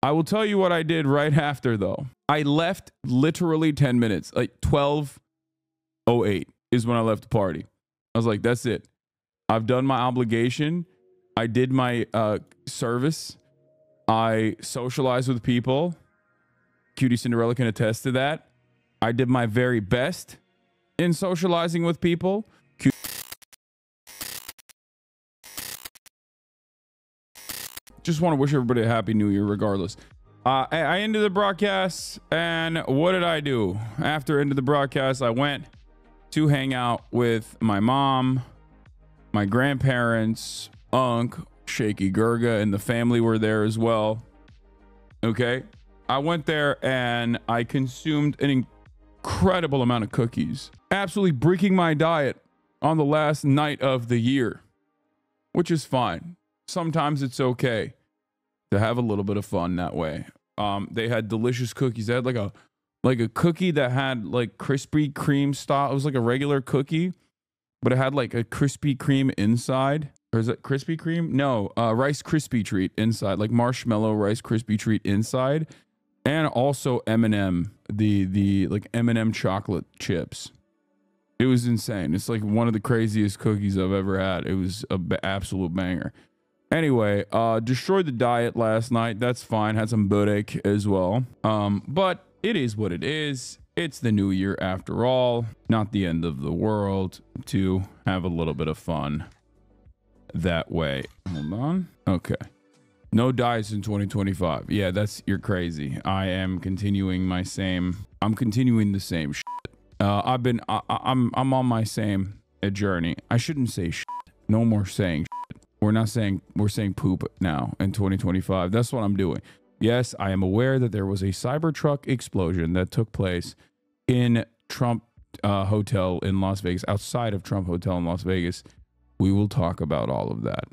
I will tell you what I did right after, though. I left literally 10 minutes, like 12:08 is when I left the party. I was like, that's it. I've done my obligation. I did my service. I socialized with people. Cutie Cinderella can attest to that. I did my very best in socializing with people. Just want to wish everybody a happy new year regardless. I ended the broadcast, and what did I do? After ended the broadcast, I went to hang out with my mom, my grandparents, Shaky Gurga, and the family were there as well. Okay. I went there and I consumed an incredible amount of cookies, absolutely breaking my diet on the last night of the year, which is fine. Sometimes it's okay to have a little bit of fun that way. They had delicious cookies. They had like a cookie that had like Krispy Kreme style. It was like a regular cookie, but it had like a Krispy Kreme inside. Or is it Krispy Kreme? No, Rice Krispie treat inside, like marshmallow Rice Krispie treat inside, and also M&M, the like M&M chocolate chips. It was insane. It's like one of the craziest cookies I've ever had. It was an absolute banger. Anyway, destroyed the diet last night. That's fine. Had some burek as well. But it is what it is. It's the new year after all. Not the end of the world to have a little bit of fun that way. Hold on. Okay. No diets in 2025. Yeah, you're crazy. I am continuing my same. I'm continuing the same shit. I'm on my same journey. I shouldn't say shit. No more saying shit. We're saying poop now in 2025. That's what I'm doing. Yes, I am aware that there was a Cybertruck explosion that took place in Trump Hotel in Las Vegas, outside of Trump Hotel in Las Vegas. We will talk about all of that.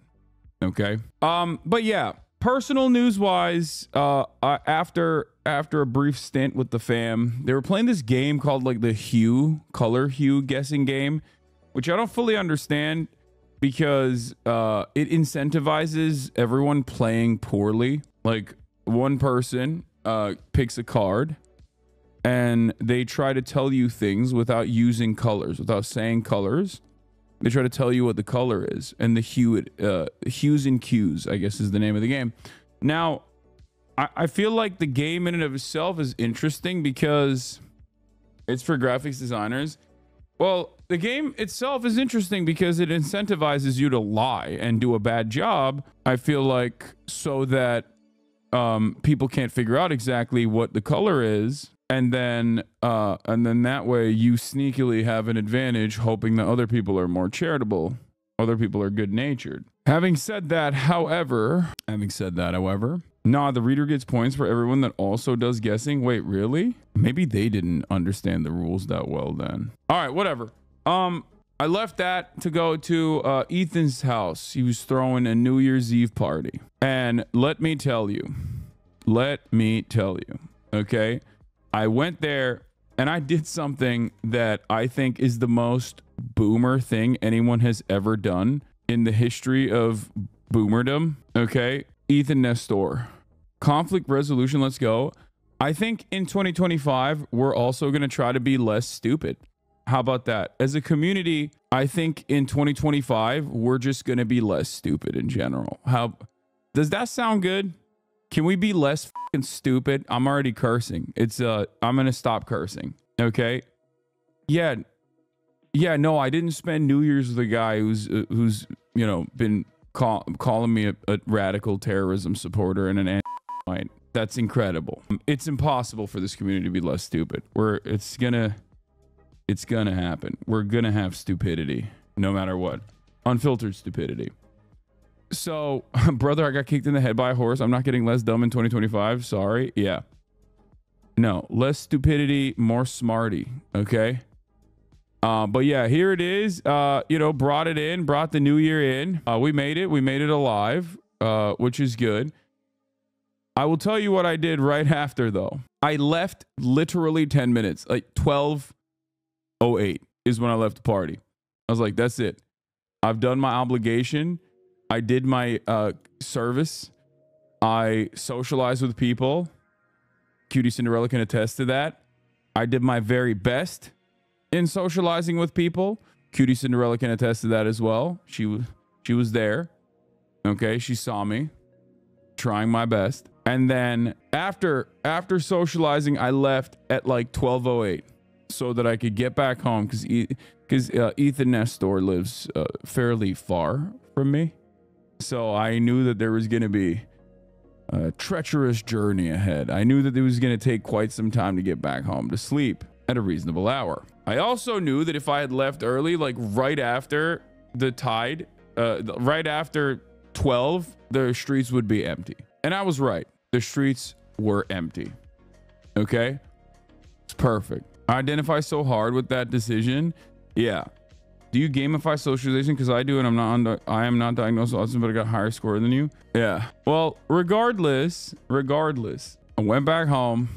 Okay. But yeah, personal news wise, after a brief stint with the fam, they were playing this game called like the color hue guessing game, which I don't fully understand because it incentivizes everyone playing poorly. Like one person picks a card and they try to tell you things without using colors, without saying colors. They try to tell you what the color is, and the hues and cues, I guess, is the name of the game. Now, I feel like the game in and of itself is interesting because it's for graphics designers. Well, the game itself is interesting because it incentivizes you to lie and do a bad job. I feel like so that people can't figure out exactly what the color is. And then that way you sneakily have an advantage, hoping that other people are more charitable, other people are good-natured. Having said that, however, nah, the reader gets points for everyone that also does guessing. Wait, really? Maybe they didn't understand the rules that well then. All right, whatever. I left that to go to Ethan's house. He was throwing a New Year's Eve party, and let me tell you, okay. I went there and I did something that I think is the most boomer thing anyone has ever done in the history of boomerdom. Okay. Ethan Nestor. Conflict resolution. Let's go. I think in 2025, we're also going to try to be less stupid. How about that? As a community, I think in 2025, we're just going to be less stupid in general. How does that sound good? Can we be less fucking stupid? I'm already cursing. I'm going to stop cursing. Okay. Yeah. No, I didn't spend New Year's with a guy who's been calling me a radical terrorism supporter and an anti-Semite. That's incredible. It's impossible for this community to be less stupid. It's gonna happen. We're gonna have stupidity no matter what. Unfiltered stupidity. So, brother, I got kicked in the head by a horse. I'm not getting less dumb in 2025. Sorry. Yeah. No, less stupidity, more smarty. Okay. But yeah, here it is. Brought the new year in. We made it alive, which is good. I will tell you what I did right after, though. I left literally 10 minutes, like 12:08 is when I left the party. I was like, that's it. I've done my obligation. I did my service. I socialized with people. Cutie Cinderella can attest to that. I did my very best in socializing with people. Cutie Cinderella can attest to that as well. She was there. Okay, she saw me trying my best. And then after socializing, I left at like 12:08 so that I could get back home because Ethan Nestor lives fairly far from me. So I knew that there was going to be a treacherous journey ahead. I knew that it was going to take quite some time to get back home to sleep at a reasonable hour. I also knew that if I had left early, like right after the tide, right after 12, the streets would be empty. And I was right. The streets were empty. Okay? It's perfect. I identify so hard with that decision. Yeah. Do you gamify socialization? Because I do, and I am not diagnosed with autism, but I got a higher score than you. Yeah. Well, regardless, I went back home.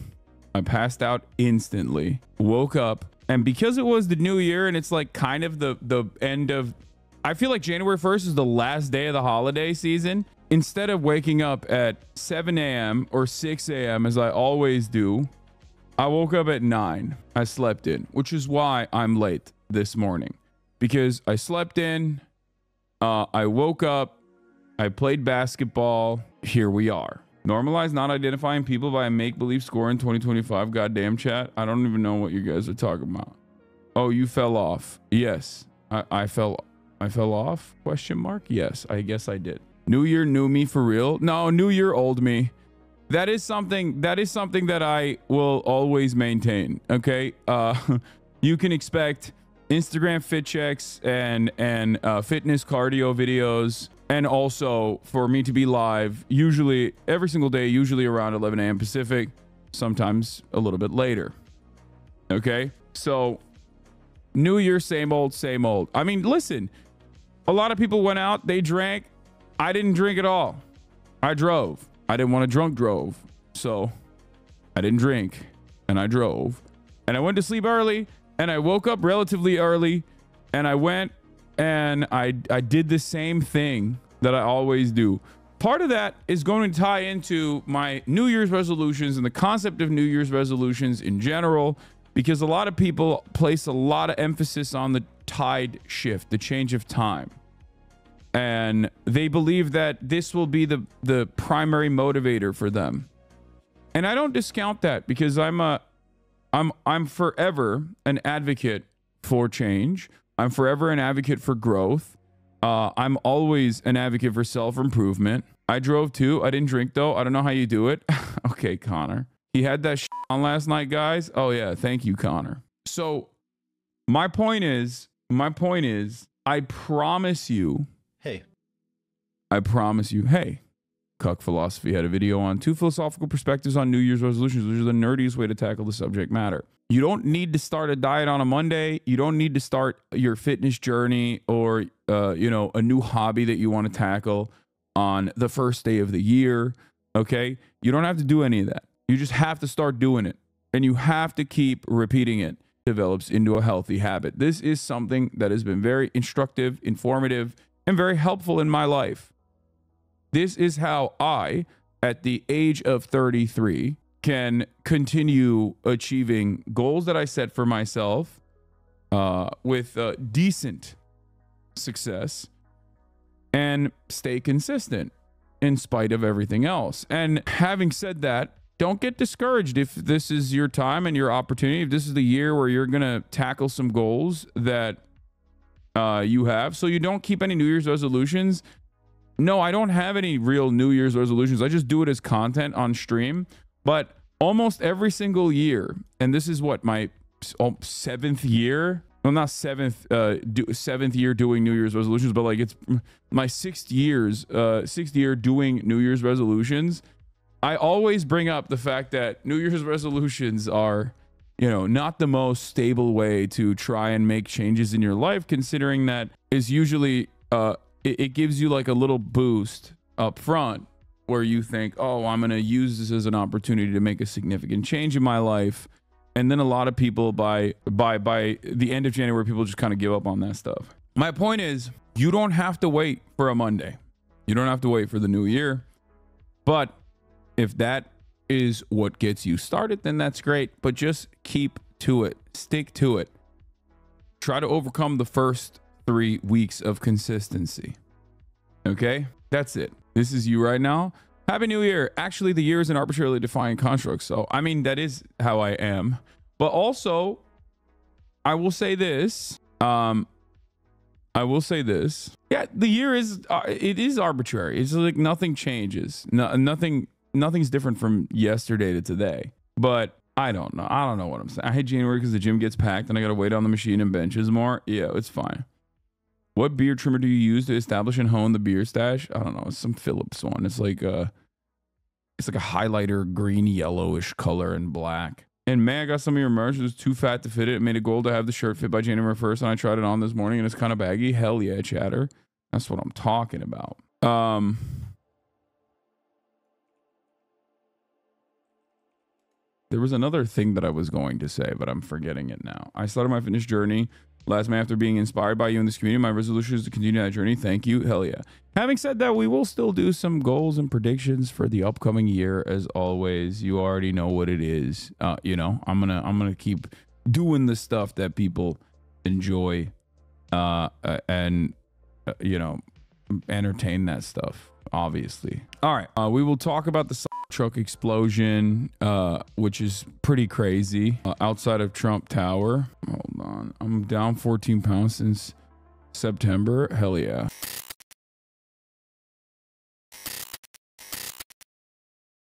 I passed out instantly. Woke up, and because it was the new year, and it's like kind of the end of, I feel like January 1st is the last day of the holiday season. Instead of waking up at 7 a.m. or 6 a.m. as I always do, I woke up at 9. I slept in, which is why I'm late this morning. Because I slept in, I woke up, I played basketball. Here we are. Normalize not identifying people by a make-believe score in 2025. Goddamn chat. I don't even know what you guys are talking about. Oh, you fell off. Yes, I fell off? Question mark? Yes, I guess I did. New year, new me for real? No, new year, old me. That is something that I will always maintain. Okay. You can expect Instagram fit checks and fitness cardio videos, and also for me to be live usually every single day, usually around 11 a.m. Pacific, sometimes a little bit later. Okay. So new year, same old, same old. I mean, listen, a lot of people went out, they drank. I didn't drink at all. I drove. I didn't want to drove. So I didn't drink and I drove, and I went to sleep early, and I woke up relatively early, and I went and I did the same thing that I always do. Part of that is going to tie into my New Year's resolutions and the concept of New Year's resolutions in general, because a lot of people place a lot of emphasis on the tide shift, the change of time. And they believe that this will be the primary motivator for them. And I don't discount that, because I'm forever an advocate for change. I'm forever an advocate for growth. I'm always an advocate for self-improvement. I drove too. I didn't drink though. I don't know how you do it. Okay, Connor. He had that shit on last night, guys. Oh yeah, thank you, Connor. So my point is, I promise you. Hey, Cuck Philosophy had a video on 2 philosophical perspectives on New Year's resolutions, which is the nerdiest way to tackle the subject matter. You don't need to start a diet on a Monday. You don't need to start your fitness journey or, a new hobby that you want to tackle on the first day of the year. Okay. You don't have to do any of that. You just have to start doing it, and you have to keep repeating it. Develops into a healthy habit. This is something that has been very instructive, informative, and very helpful in my life. This is how I, at the age of 33, can continue achieving goals that I set for myself with decent success and stay consistent in spite of everything else. And having said that, don't get discouraged if this is your time and your opportunity. If this is the year where you're going to tackle some goals that you have, so you don't keep any New Year's resolutions. No, I don't have any real New Year's resolutions. I just do it as content on stream. But almost every single year, and this is what, my 7th year? Well, not seventh year doing New Year's resolutions, but like it's my 6th year doing New Year's resolutions. I always bring up the fact that New Year's resolutions are, not the most stable way to try and make changes in your life, considering that is usually it gives you like a little boost up front where you think, oh, I'm going to use this as an opportunity to make a significant change in my life. And then a lot of people by the end of January, people just kind of give up on that stuff. My point is, you don't have to wait for a Monday. You don't have to wait for the new year. But if that is what gets you started, then that's great. But just keep to it. Stick to it. Try to overcome the first 3 weeks of consistency. Okay? That's it. This is you right now. Happy New Year. Actually, the year is an arbitrarily defined construct. So, I mean, that is how I am. But also, I will say this. Yeah, the year is, it is arbitrary. It's like nothing changes. Nothing's different from yesterday to today. But I don't know. I don't know what I'm saying. I hate January because the gym gets packed and I got to wait on the machine and benches more. Yeah, it's fine. What beard trimmer do you use to establish and hone the beard stash? I don't know. It's some Philips one. It's like a highlighter green yellowish color and black. And man, I got some of your merch. It was too fat to fit it. It made a goal to have the shirt fit by January 1st. And I tried it on this morning and it's kind of baggy. Hell yeah, chatter. That's what I'm talking about. There was another thing that I was going to say, but I'm forgetting it now. I started my fitness journey last May after being inspired by you in this community. My resolution is to continue that journey. Thank you. Hell yeah. Having said that, we will still do some goals and predictions for the upcoming year. As always, you already know what it is. You know, I'm gonna keep doing the stuff that people enjoy, and you know, entertain that stuff. Obviously. All right. We will talk about the truck explosion, which is pretty crazy, outside of Trump Tower. Hold on. I'm down 14 pounds since September. Hell yeah.